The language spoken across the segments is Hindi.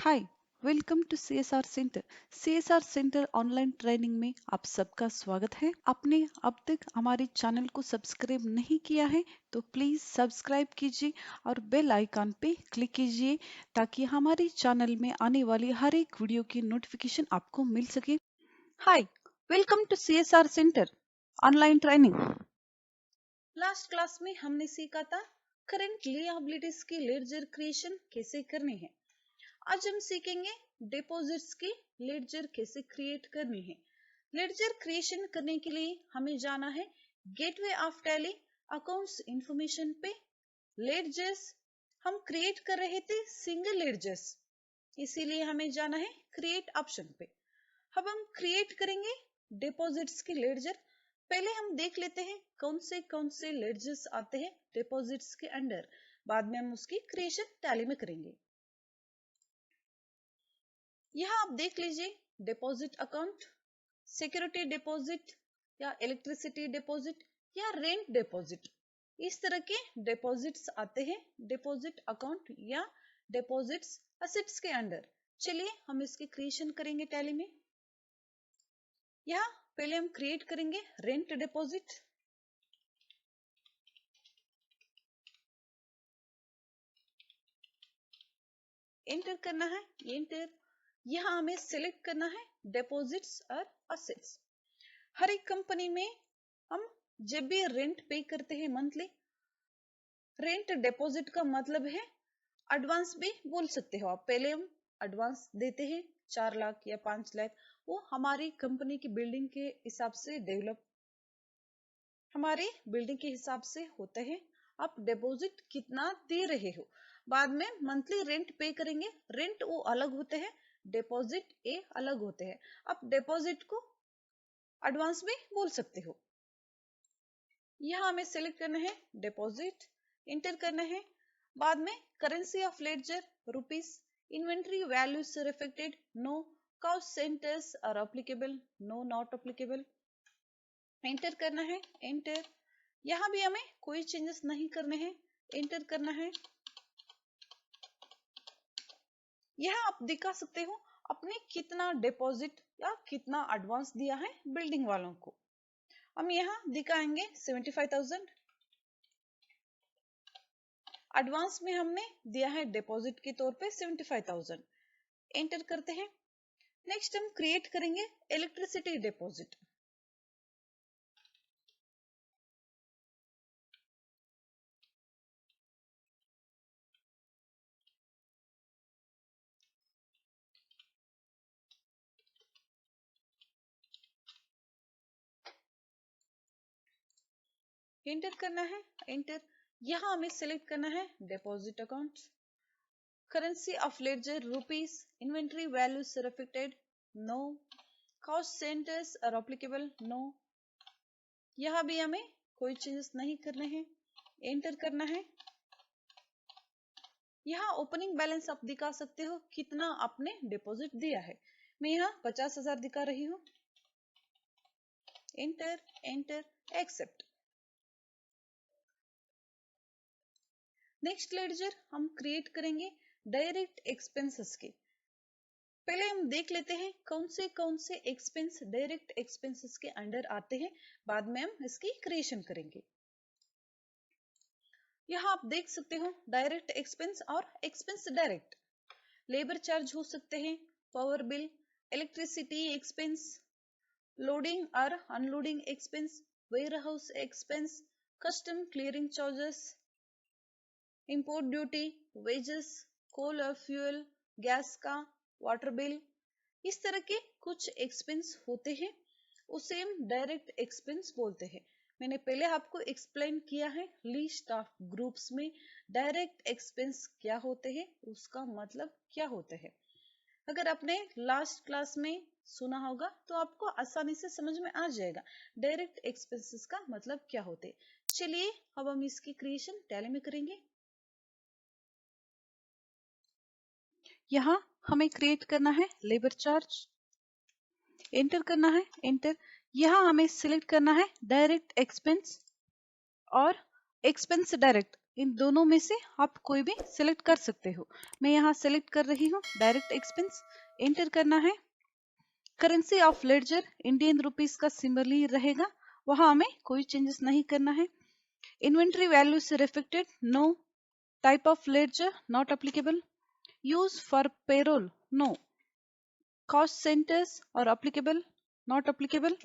Hi, welcome to CSR centre. CSR centre online training में आप सबका स्वागत है। आपने अब तक हमारे चैनल को सब्सक्राइब नहीं किया है तो प्लीज सब्सक्राइब कीजिए और बेल आइकन पे क्लिक कीजिए ताकि हमारे चैनल में आने वाली हर एक वीडियो की नोटिफिकेशन आपको मिल सके। Hi, welcome to CSR centre online training. Last class में हमने सीखा था करंट लिएबिलिटीज की लेडजर क्रिएशन कैसे करनी है। आज हम सीखेंगे डिपॉजिट्स की लेडजर कैसे क्रिएट करनी है। लेडजर क्रिएशन करने के लिए हमें जाना है gateway of tally accounts information पे। लेडजर्स हम क्रिएट कर रहे थे सिंगल लेडजर्स, इसीलिए हमें जाना है क्रिएट ऑप्शन पे। अब हम क्रिएट करेंगे डिपॉजिट्स की लेडजर। पहले हम देख लेते हैं कौन से लेडजर्स आते हैं डिपॉजिट्स के अंडर, बाद में हम उसकी क्रिएशन टैली में करेंगे। यहाँ आप देख लीजिए डिपॉजिट अकाउंट, सिक्योरिटी डिपॉजिट या इलेक्ट्रिसिटी डिपॉजिट या रेंट डिपॉजिट, इस तरह के डिपॉजिट्स आते हैं डिपॉजिट अकाउंट या डिपॉजिट्स असेट्स के अंडर। चलिए हम इसकी क्रिएशन करेंगे टैली में। यहाँ पहले हम क्रिएट करेंगे रेंट डिपॉजिट। एंटर करना है, एंटर। यहाँ हमें सिलेक्ट करना है डिपॉजिट्स और असेट्स। हर एक कंपनी में हम जब भी रेंट पे करते हैं मंथली, रेंट डिपॉजिट का मतलब है एडवांस भी बोल सकते हो आप। पहले हम एडवांस देते हैं 4 लाख या 5 लाख, वो हमारी कंपनी की बिल्डिंग के हिसाब से हमारी बिल्डिंग के हिसाब से होते हैं। आप डिपॉजिट कितना दे रहे हो, बाद में मंथली रेंट पे करेंगे, रेंट वो अलग होते हैं, डिपॉजिट ये अलग होते हैं। आप डिपॉजिट को एडवांस भी बोल सकते हो। यहाँ हमें सिलेक्ट करना है डिपॉजिट, इंटर करना है, बाद में currency of ledger rupees, inventory values reflected no, cost centres are applicable no not applicable, enter करना है, एंटर। यहाँ भी हमें कोई चेंजेस नहीं करने हैं, एंटर करना है। यहाँ आप दिखा सकते हो आपने कितना डिपॉजिट या कितना एडवांस दिया है बिल्डिंग वालों को। हम यहाँ दिखाएंगे 75,000 एडवांस में हमने दिया है डिपॉजिट के तौर पे 75,000, एंटर करते हैं। नेक्स्ट हम क्रिएट करेंगे इलेक्ट्रिसिटी डिपॉजिट। एंटर करना है, एंटर। यहाँ हमें सिलेक्ट करना है deposit account, currency of ledger rupees, inventory values reflected no, cost centres are applicable no. यहाँ भी हमें कोई चेंजेस नहीं करने हैं, एंटर करना है। यहाँ ओपनिंग बैलेंस आप दिखा सकते हो कितना आपने डिपॉजिट दिया है। मैं यहाँ 50,000 दिखा रही हूँ, enter, enter, accept. Next ledger हम क्रिएट करेंगे डायरेक्ट एक्सपेंसेस के। पहले हम देख लेते हैं कौन से एक्सपेंस डायरेक्ट एक्सपेंसेस के अंडर आते हैं, बाद में हम इसकी क्रिएशन करेंगे। यहाँ आप देख सकते हो डायरेक्ट एक्सपेंस और एक्सपेंस डायरेक्ट। लेबर चार्ज हो सकते हैं, power bill, electricity expense, loading और unloading expense, warehouse expense, custom clearing charges, import duty, wages, coal और फ्यूल, गैस का, वाटर बिल, इस तरह के कुछ एक्सपेंस होते हैं, उसे हम डायरेक्ट एक्सपेंस बोलते हैं। मैंने पहले आपको एक्सप्लेन किया है लिस्ट ऑफ ग्रुप्स में डायरेक्ट एक्सपेंस क्या होते हैं, उसका मतलब क्या होते हैं। अगर आपने लास्ट क्लास में सुना होगा तो आपको आसानी से समझ में आ जाएगा डायरेक्ट एक्सपेंसेस का मतलब क्या होते हैं। चलिए अब हम इसकी क्रिएशन टैली में करेंगे। यहाँ हमें क्रिएट करना है लेबर चार्ज, एंटर करना है, एंटर। यहाँ हमें सिलेक्ट करना है डायरेक्ट एक्सपेंस और एक्सपेंस डायरेक्ट, इन दोनों में से आप कोई भी सिलेक्ट कर सकते हो। मैं यहाँ सिलेक्ट कर रही हूँ डायरेक्ट एक्सपेंस। एंटर करना है। Currency of ledger Indian rupees का सिंबल ही रहेगा, वहां हमें कोई चेंजेस नहीं करना है। इन्वेंट्री वैल्यू से reflected, no. Type of ledger not applicable. Use for payroll, no. Cost centres are applicable, not applicable.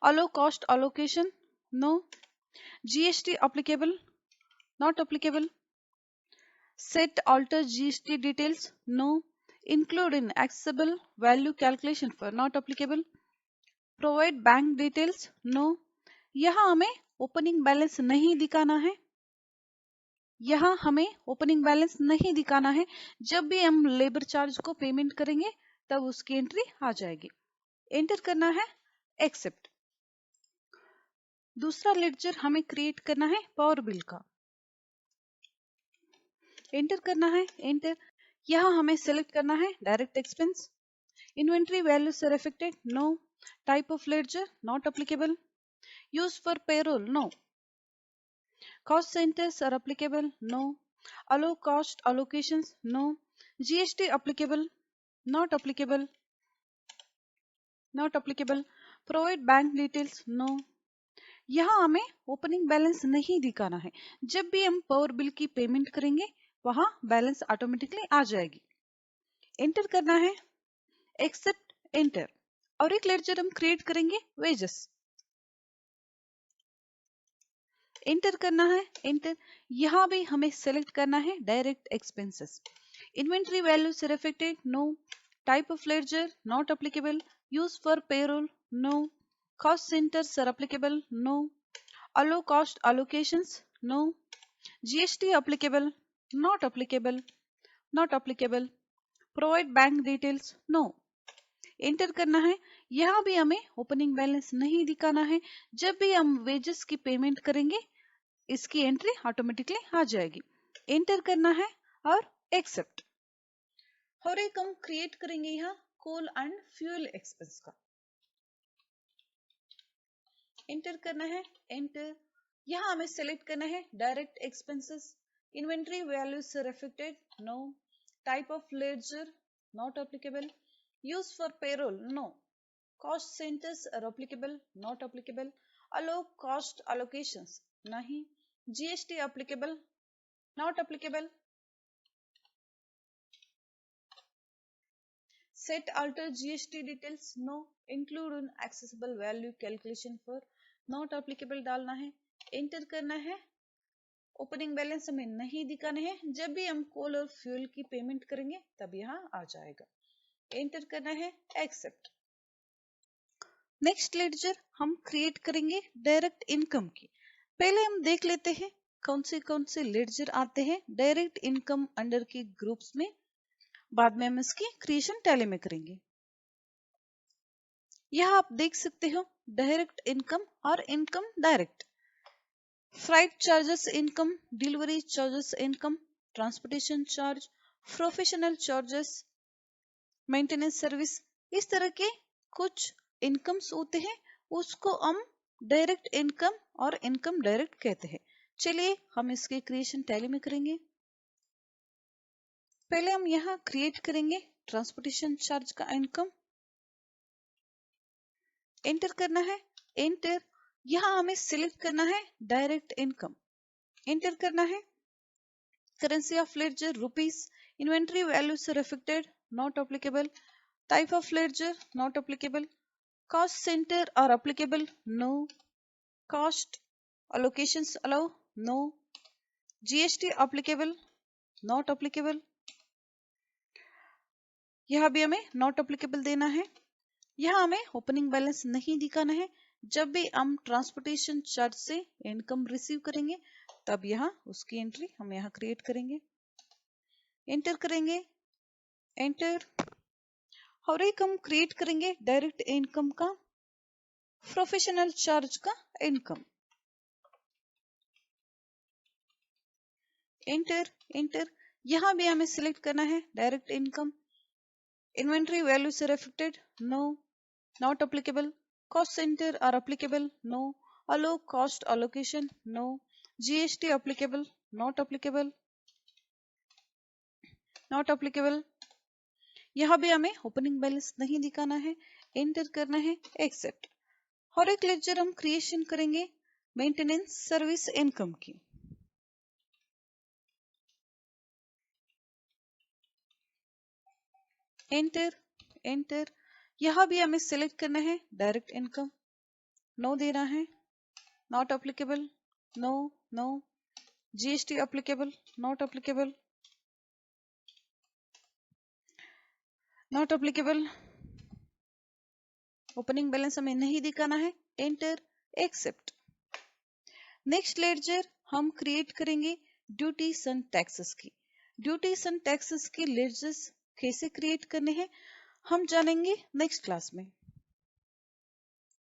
Allow cost allocation, no. GST applicable, not applicable. Set alter GST details, no. Include in accessible value calculation for not applicable. Provide bank details, no. यहाँ हमें ओपनिंग बैलेंस नहीं दिखाना है। यहाँ हमें ओपनिंग बैलेंस नहीं दिखाना है। जब भी हम लेबर चार्ज को पेमेंट करेंगे तब उसकी एंट्री आ जाएगी। एंटर करना है एक्सेप्ट। दूसरा लेडजर हमें क्रिएट करना है पावर बिल का। एंटर करना है, एंटर। यहाँ हमें सेलेक्ट करना है डायरेक्ट एक्सपेंस। इन्वेंट्री वैल्यू से affected, no. Type of ledger not applicable. Use for payroll, no. Cost centres are applicable, no. Allow cost allocations, no. GST applicable, not applicable, not applicable. Provide bank details, no. यहाँ हमें ओपनिंग बैलेंस नहीं दिखाना है। जब भी हम पावर बिल की पेमेंट करेंगे वहां बैलेंस ऑटोमेटिकली आ जाएगी। एंटर करना है, एक्सेप्ट, एंटर। और एक लेडजर हम क्रिएट करेंगे वेजेस। एंटर करना है, एंटर। यहाँ भी हमें सेलेक्ट करना है डायरेक्ट एक्सपेंसेस। इन्वेंट्री वैल्यू से affected, no. Type of ledger not applicable. Use for payroll, no. Cost centres are applicable, no. Allow cost allocations, no. GST applicable, not applicable, not applicable. Provide bank details, no. Enter करना है। यहाँ भी हमें ओपनिंग बैलेंस नहीं दिखाना है। जब भी हम वेजेस की पेमेंट करेंगे इसकी एंट्री ऑटोमेटिकली आ जाएगी। एंटर करना है और एक्सेप्ट। और एक हम क्रिएट करेंगे यहाँ कोल एंड फ्यूल एक्सपेंस का। एंटर करना है, एंटर। यहाँ हमें सेलेक्ट करना है डायरेक्ट एक्सपेंसेस। इन्वेंट्री वैल्यू से affected, no. Type of ledger not applicable. Use for payroll, no. Cost centres are applicable, not applicable. Allow cost allocations, नहीं। GST applicable, not applicable. Set alter GST details, no. Include in accessible value calculation for, not applicable डालना है। एंटर करना है। ओपनिंग बैलेंस हमें नहीं दिखाना है। जब भी हम कोल और फ्यूल की पेमेंट करेंगे तब यहाँ आ जाएगा। एंटर करना है, एक्सेप्ट। नेक्स्ट लेडजर हम क्रिएट करेंगे डायरेक्ट इनकम की। पहले हम देख लेते हैं कौन से लेडजर आते हैं डायरेक्ट इनकम अंडर के ग्रुप्स में। बाद में हम इसकी क्रिएशन टैली में करेंगे। यहाँ आप देख सकते हो डायरेक्ट इनकम और income direct. Freight charges income, delivery charges income, transportation charge, professional charges, maintenance service, इस तरह के कुछ इनकम्स होते हैं। उसको हम डायरेक्ट इनकम और इनकम डायरेक्ट कहते हैं। चलिए हम इसके क्रिएशन टैली में करेंगे। पहले हम यहाँ क्रिएट करेंगे ट्रांसपोर्टेशन चार्ज का इनकम। एंटर करना है, एंटर। यहाँ हमें सिलेक्ट करना है डायरेक्ट इनकम। एंटर करना है। Currency of ledger rupees. Inventory value से affected, not applicable. Type of ledger not applicable. Cost centre are applicable, no. Cost allocations allow, no. GST applicable, not applicable। यहाँ भी हमें नॉट एप्लीकेबल देना है। यहाँ हमें ओपनिंग बैलेंस नहीं दिखाना है। जब भी हम ट्रांसपोर्टेशन चार्ज से इनकम रिसीव करेंगे तब यहाँ उसकी एंट्री हम यहाँ क्रिएट करेंगे। एंटर करेंगे, एंटर। और एक हम क्रिएट करेंगे डायरेक्ट इनकम का प्रोफेशनल चार्ज का इनकम। Enter, enter. यहाँ भी हमें सिलेक्ट करना है डायरेक्ट इनकम। इन्वेंट्री वैल्यू से affected, no, not applicable. Cost centre are applicable, no. Allow cost allocation, no. GST applicable, not applicable, not applicable. यहाँ भी हमें ओपनिंग बैलेंस नहीं दिखाना है, एंटर करना है, एक्सेप्ट। और एक लेक्चर हम क्रिएशन करेंगे मेंटेनेंस सर्विस इनकम की। Enter, enter. यहाँ भी हमें सिलेक्ट करना है डायरेक्ट इनकम, नो देना है, not applicable, no, no. GST applicable, not applicable, not applicable. Opening balance हमें नहीं दिखाना है, एंटर, एक्सेप्ट। नेक्स्ट लेडजर हम क्रिएट करेंगे ड्यूटीज एंड टैक्सेस की। ड्यूटीज एंड टैक्सेस की लेडजर्स कैसे क्रिएट करने हैं हम जानेंगे नेक्स्ट क्लास में।